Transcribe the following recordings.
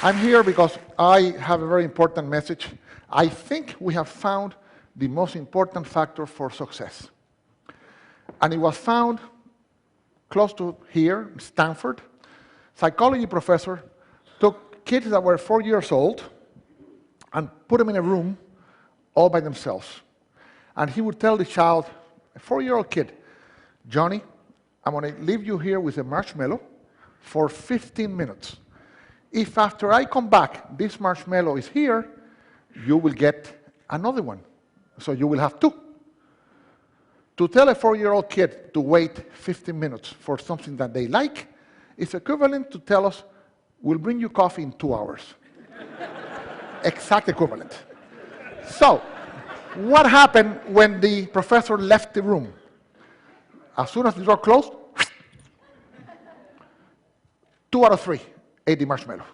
I'm here because I have a very important message. I think we have found the most important factor for success. And it was found close to here, Stanford. Psychology professor took kids that were 4 years old and put them in a room all by themselves. And he would tell the child, a 4-year-old kid, Johnny, I'm going to leave you here with a marshmallow for 15 minutes. If after I come back, this marshmallow is here, you will get another one. So you will have 2. To tell a 4-year-old kid to wait 15 minutes for something that they like is equivalent to tell us, we'll bring you coffee in 2 hours. Exact equivalent. So, what happened when the professor left the room? As soon as the door closed, 2 out of 3 ate the marshmallow.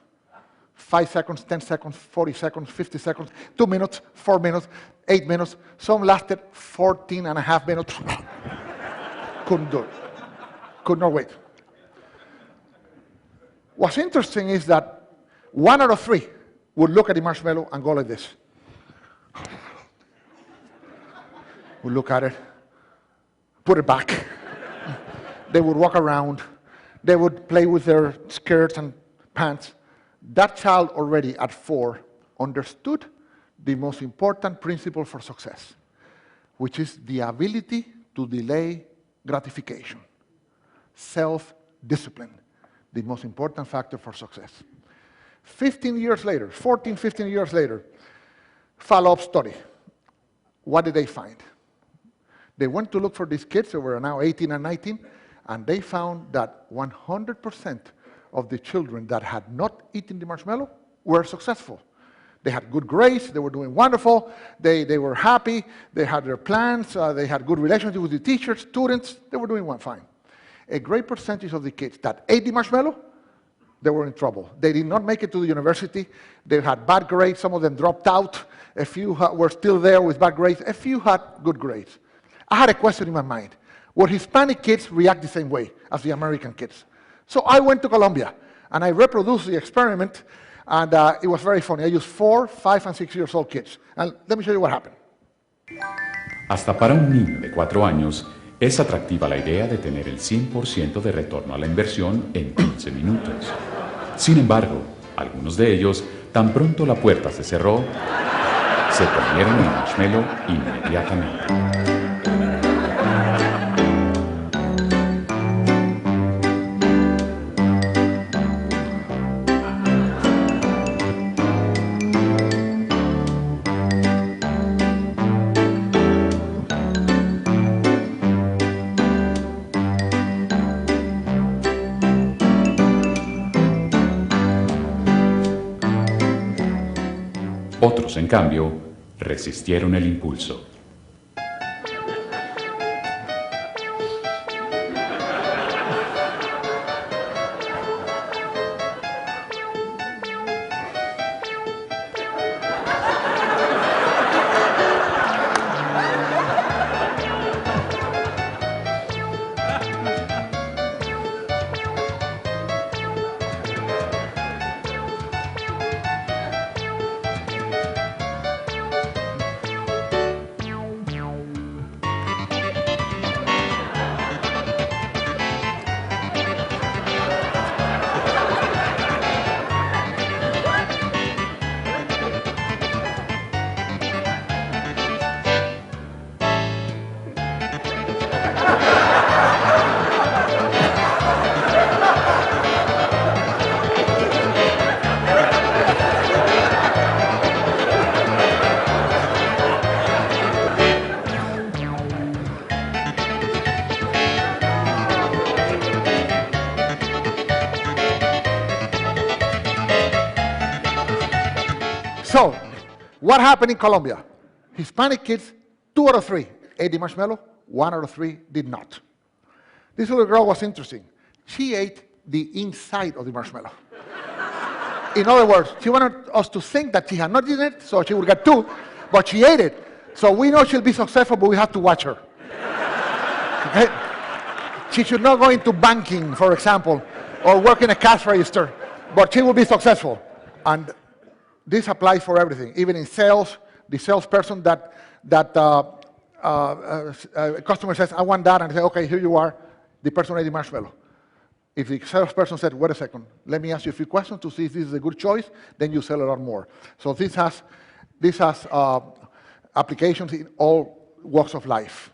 5 seconds, 10 seconds, 40 seconds, 50 seconds, 2 minutes, 4 minutes, 8 minutes. Some lasted 14 and a half minutes. Couldn't do it. Could not wait. What's interesting is that 1 out of 3 would look at the marshmallow and go like this. Would look at it, put it back. They would walk around. They would play with their skirts and pants. That child already at 4 understood the most important principle for success, which is the ability to delay gratification. Self-discipline, the most important factor for success. 15 years later, 14, 15 years later, follow-up study. What did they find? They went to look for these kids who were now 18 and 19, and they found that 100% of the children that had not eaten the marshmallow were successful. They had good grades, they were doing wonderful, they were happy, they had their plans, they had good relationship with the teachers, students, they were doing fine. A great percentage of the kids that ate the marshmallow, they were in trouble. They did not make it to the university, they had bad grades, some of them dropped out, a few were still there with bad grades, a few had good grades. I had a question in my mind. Would Hispanic kids react the same way as the American kids? So I went to Colombia, and I reproduced the experiment, and it was very funny. I used 4, 5, and 6 years old kids. And let me show you what happened. Hasta para un niño de 4 años, es atractiva la idea de tener el 100% de retorno a la inversión en 15 minutos. Sin embargo, algunos de ellos, tan pronto la puerta se cerró, se comieron el marshmallow inmediatamente. Otros, en cambio, resistieron el impulso. So, what happened in Colombia? Hispanic kids, 2 out of 3 ate the marshmallow, 1 out of 3 did not. This little girl was interesting. She ate the inside of the marshmallow. In other words, she wanted us to think that she had not eaten it, so she would get 2, but she ate it. So we know she'll be successful, but we have to watch her. Okay? She should not go into banking, for example, or work in a cash register, but she will be successful. And this applies for everything, even in sales. The salesperson that a customer says, I want that, and say, okay, here you are, the person ate the marshmallow. If the salesperson said, wait a second, let me ask you a few questions to see if this is a good choice, then you sell a lot more. So this has applications in all walks of life.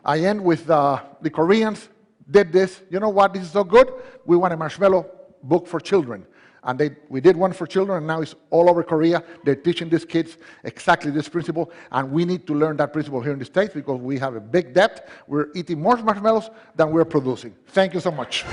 I end with the Koreans did this. You know what? This is so good. We want a marshmallow book for children. And we did one for children, and now it's all over Korea. They're teaching these kids exactly this principle, and we need to learn that principle here in the States because we have a big debt. We're eating more marshmallows than we're producing. Thank you so much.